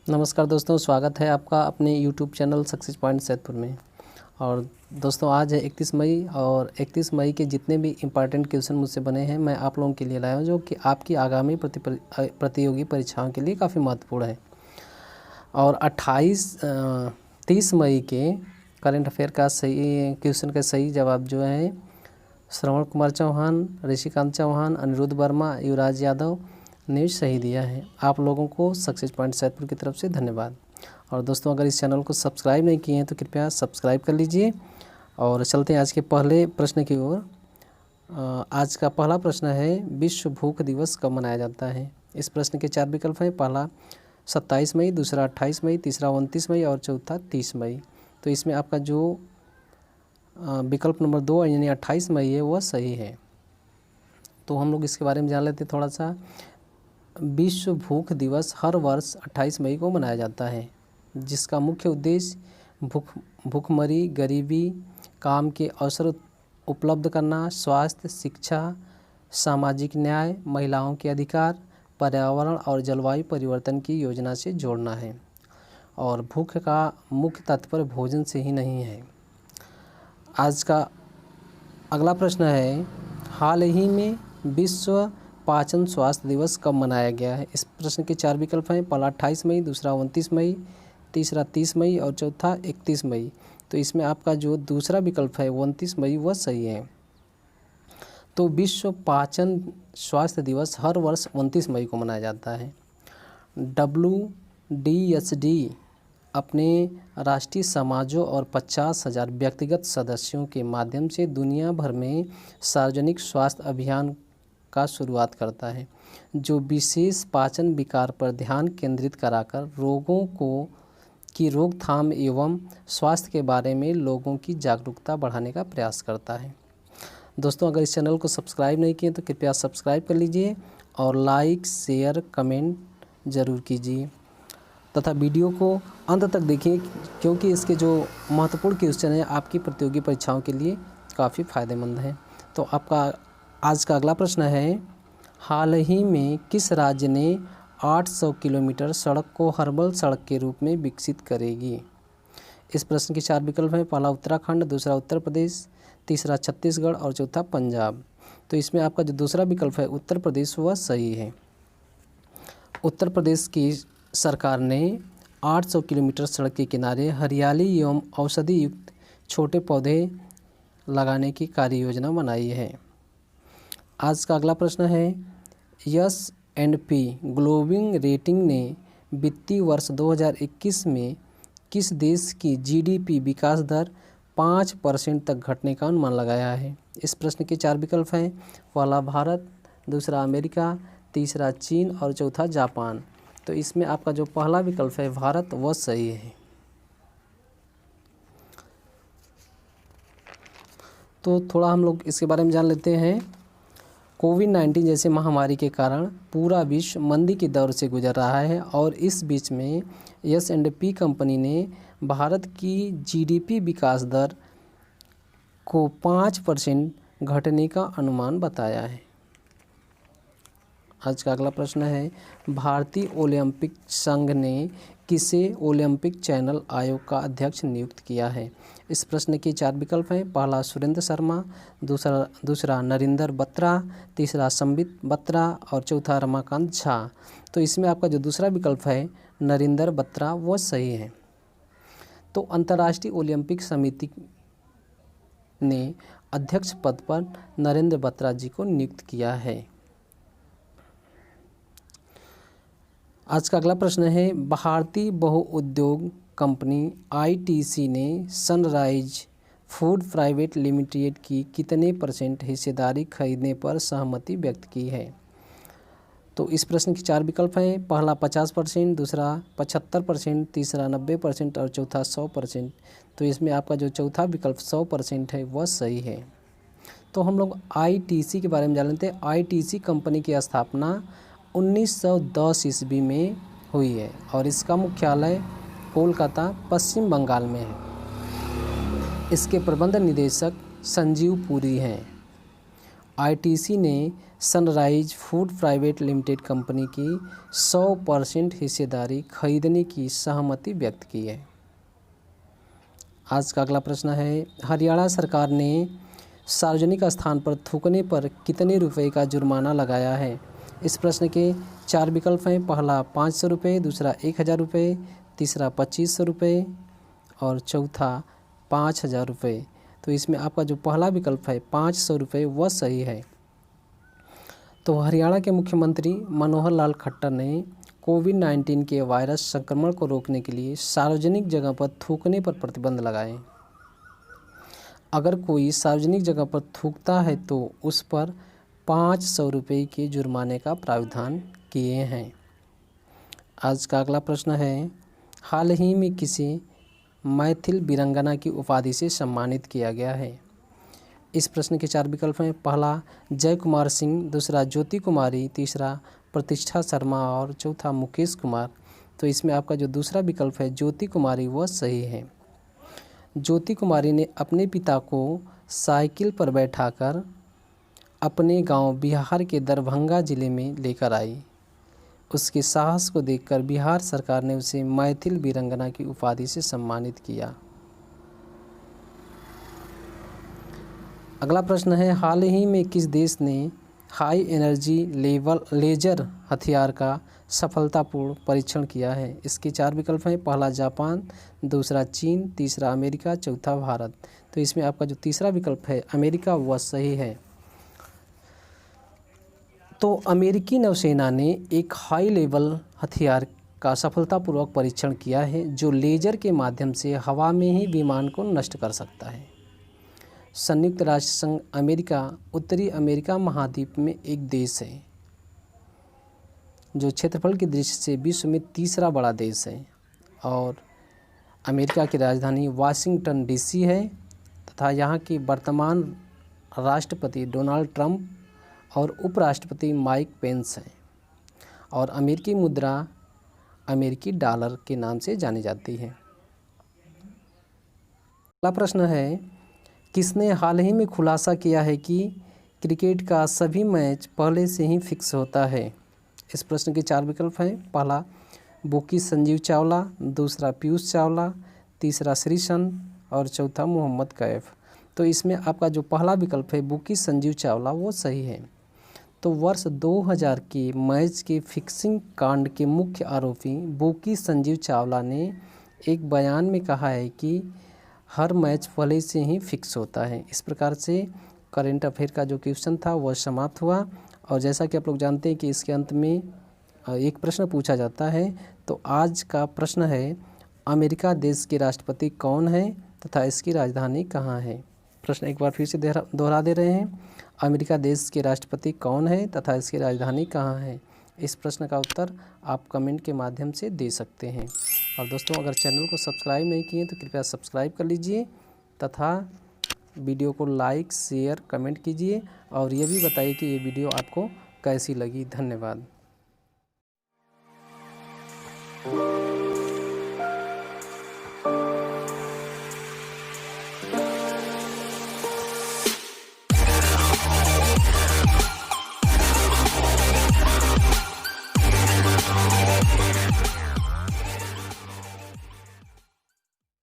नमस्कार दोस्तों, स्वागत है आपका अपने YouTube channel success point Saidpur में। और दोस्तों आज है 31 मई और 31 मई के जितने भी इम्पॉर्टेंट क्वेश्चन मुझसे बने हैं मैं आप लोगों के लिए लाया हूँ, जो कि आपकी आगामी प्रतियोगी परीक्षाओं के लिए काफ़ी महत्वपूर्ण है। और 30 मई के करंट अफेयर का सही क्वेश्चन का सही जवाब जो है श्रवण कुमार चौहान, ऋषिकांत चौहान, अनिरुद्ध वर्मा, युवराज यादव ने सही दिया है। आप लोगों को सक्सेस पॉइंट सैदपुर की तरफ से धन्यवाद। और दोस्तों अगर इस चैनल को सब्सक्राइब नहीं किए हैं तो कृपया सब्सक्राइब कर लीजिए। और चलते हैं आज के पहले प्रश्न की ओर। आज का पहला प्रश्न है, विश्व भूख दिवस कब मनाया जाता है? इस प्रश्न के 4 विकल्प हैं। पहला 27 मई, दूसरा 28 मई, तीसरा 29 मई और चौथा 30 मई। तो इसमें आपका जो विकल्प नंबर 2 यानी 28 मई है वह सही है। तो हम लोग इसके बारे में जान लेते हैं थोड़ा सा। विश्व भूख दिवस हर वर्ष 28 मई को मनाया जाता है, जिसका मुख्य उद्देश्य भूखमरी, गरीबी, काम के अवसर उपलब्ध करना, स्वास्थ्य, शिक्षा, सामाजिक न्याय, महिलाओं के अधिकार, पर्यावरण और जलवायु परिवर्तन की योजना से जोड़ना है। और भूख का मुख्य तात्पर्य भोजन से ही नहीं है। आज का अगला प्रश्न है, हाल ही में विश्व पाचन स्वास्थ्य दिवस कब मनाया गया है? इस प्रश्न के 4 विकल्प हैं। पहला 28 मई, दूसरा 29 मई, तीसरा 30 मई और चौथा 31 मई। तो इसमें आपका जो दूसरा विकल्प है 29 मई वह सही है। तो विश्व पाचन स्वास्थ्य दिवस हर वर्ष 29 मई को मनाया जाता है। WDSD अपने राष्ट्रीय समाजों और 50,000 व्यक्तिगत सदस्यों के माध्यम से दुनिया भर में सार्वजनिक स्वास्थ्य अभियान का शुरुआत करता है, जो विशेष पाचन विकार पर ध्यान केंद्रित कराकर रोगों की रोकथाम एवं स्वास्थ्य के बारे में लोगों की जागरूकता बढ़ाने का प्रयास करता है। दोस्तों अगर इस चैनल को सब्सक्राइब नहीं किए तो कृपया सब्सक्राइब कर लीजिए और लाइक, शेयर, कमेंट ज़रूर कीजिए तथा वीडियो को अंत तक देखिए, क्योंकि इसके जो महत्वपूर्ण क्वेश्चन है आपकी प्रतियोगी परीक्षाओं के लिए काफ़ी फ़ायदेमंद है। तो आपका आज का अगला प्रश्न है, हाल ही में किस राज्य ने 800 किलोमीटर सड़क को हर्बल सड़क के रूप में विकसित करेगी? इस प्रश्न के 4 विकल्प हैं। पहला उत्तराखंड, दूसरा उत्तर प्रदेश, तीसरा छत्तीसगढ़ और चौथा पंजाब। तो इसमें आपका जो दूसरा विकल्प है उत्तर प्रदेश वह सही है। उत्तर प्रदेश की सरकार ने 800 किलोमीटर सड़क के किनारे हरियाली एवं औषधि युक्त छोटे पौधे लगाने की कार्य योजना बनाई है। आज का अगला प्रश्न है, S&P ग्लोबल रेटिंग ने वित्तीय वर्ष 2021 में किस देश की GDP विकास दर 5% तक घटने का अनुमान लगाया है? इस प्रश्न के 4 विकल्प हैं। पहला भारत, दूसरा अमेरिका, तीसरा चीन और चौथा जापान। तो इसमें आपका जो पहला विकल्प है भारत वह सही है। तो थोड़ा हम लोग इसके बारे में जान लेते हैं। कोविड-19 जैसे महामारी के कारण पूरा विश्व मंदी के दौर से गुजर रहा है और इस बीच में S&P कंपनी ने भारत की GDP विकास दर को 5% घटने का अनुमान बताया है। आज का अगला प्रश्न है, भारतीय ओलंपिक संघ ने किसे ओलंपिक चैनल आयोग का अध्यक्ष नियुक्त किया है? इस प्रश्न के 4 विकल्प हैं। पहला सुरेंद्र शर्मा, दूसरा नरेंद्र बत्रा, तीसरा संबित बत्रा और चौथा रमाकांत झा। तो इसमें आपका जो दूसरा विकल्प है नरेंद्र बत्रा वो सही है। तो अंतर्राष्ट्रीय ओलंपिक समिति ने अध्यक्ष पद पर नरेंद्र बत्रा जी को नियुक्त किया है। आज का अगला प्रश्न है, भारतीय बहुउद्योग कंपनी ITC ने सनराइज फूड प्राइवेट लिमिटेड की कितने % हिस्सेदारी खरीदने पर सहमति व्यक्त की है? तो इस प्रश्न के 4 विकल्प हैं। पहला 50%, दूसरा 75%, तीसरा 90% और चौथा 100%। तो इसमें आपका जो चौथा विकल्प 100% है वह सही है। तो हम लोग ITC के बारे में जान लेते हैं। ITC कंपनी की स्थापना 1910 ईस्वी में हुई है और इसका मुख्यालय कोलकाता, पश्चिम बंगाल में है। इसके प्रबंध निदेशक संजीव पुरी हैं आईटीसी ने sunrise food private limited company की 100% हिस्सेदारी खरीदने की सहमति व्यक्त की है। आज का अगला प्रश्न है, हरियाणा सरकार ने सार्वजनिक स्थान पर थूकने पर कितने रुपए का जुर्माना लगाया है? इस प्रश्न के 4 विकल्प हैं। पहला 500 रुपये, दूसरा 1000 रुपये, तीसरा 2500 रुपये और चौथा 5000 रुपये। तो इसमें आपका जो पहला विकल्प है 500 रुपये वह सही है। तो हरियाणा के मुख्यमंत्री मनोहर लाल खट्टर ने कोविड-19 के वायरस संक्रमण को रोकने के लिए सार्वजनिक जगह पर थूकने पर प्रतिबंध लगाए। अगर कोई सार्वजनिक जगह पर थूकता है तो उस पर 500 रुपये के जुर्माने का प्रावधान किए हैं। आज का अगला प्रश्न है, हाल ही में किसे मैथिल वीरांगना की उपाधि से सम्मानित किया गया है? इस प्रश्न के 4 विकल्प हैं। पहला जय कुमार सिंह, दूसरा ज्योति कुमारी, तीसरा प्रतिष्ठा शर्मा और चौथा मुकेश कुमार। तो इसमें आपका जो दूसरा विकल्प है ज्योति कुमारी वह सही है। ज्योति कुमारी ने अपने पिता को साइकिल पर बैठाकर अपने गांव बिहार के दरभंगा जिले में लेकर आई। उसके साहस को देखकर बिहार सरकार ने उसे मैथिल वीरांगना की उपाधि से सम्मानित किया। अगला प्रश्न है, हाल ही में किस देश ने हाई एनर्जी लेजर हथियार का सफलतापूर्ण परीक्षण किया है? इसके 4 विकल्प हैं। पहला जापान, दूसरा चीन, तीसरा अमेरिका, चौथा भारत। तो इसमें आपका जो तीसरा विकल्प है अमेरिका वह सही है। तो अमेरिकी नौसेना ने एक हाई लेवल हथियार का सफलतापूर्वक परीक्षण किया है जो लेजर के माध्यम से हवा में ही विमान को नष्ट कर सकता है। संयुक्त राष्ट्र संघ अमेरिका उत्तरी अमेरिका महाद्वीप में एक देश है जो क्षेत्रफल की दृष्टि से विश्व में तीसरा बड़ा देश है और अमेरिका की राजधानी वाशिंगटन डीसी है तथा यहाँ की वर्तमान राष्ट्रपति डोनाल्ड ट्रंप और उपराष्ट्रपति माइक पेंस हैं और अमेरिकी मुद्रा अमेरिकी डॉलर के नाम से जानी जाती है। अगला प्रश्न है, किसने हाल ही में खुलासा किया है कि क्रिकेट का सभी मैच पहले से ही फिक्स होता है? इस प्रश्न के 4 विकल्प हैं। पहला बुकी संजीव चावला, दूसरा पीयूष चावला, तीसरा श्रीसन और चौथा मोहम्मद कैफ। तो इसमें आपका जो पहला विकल्प है बुकी संजीव चावला वो सही है। तो वर्ष 2000 के मैच के फिक्सिंग कांड के मुख्य आरोपी बुकी संजीव चावला ने एक बयान में कहा है कि हर मैच पहले से ही फिक्स होता है। इस प्रकार से करंट अफेयर का जो क्वेश्चन था वह समाप्त हुआ और जैसा कि आप लोग जानते हैं कि इसके अंत में एक प्रश्न पूछा जाता है। तो आज का प्रश्न है, अमेरिका देश के राष्ट्रपति कौन है तथा इसकी राजधानी कहाँ है? प्रश्न एक बार फिर से दोहरा दे रहे हैं, अमेरिका देश के राष्ट्रपति कौन है तथा इसकी राजधानी कहाँ है? इस प्रश्न का उत्तर आप कमेंट के माध्यम से दे सकते हैं। और दोस्तों, अगर चैनल को सब्सक्राइब नहीं किए तो कृपया सब्सक्राइब कर लीजिए तथा वीडियो को लाइक, शेयर, कमेंट कीजिए और ये भी बताइए कि ये वीडियो आपको कैसी लगी। धन्यवाद।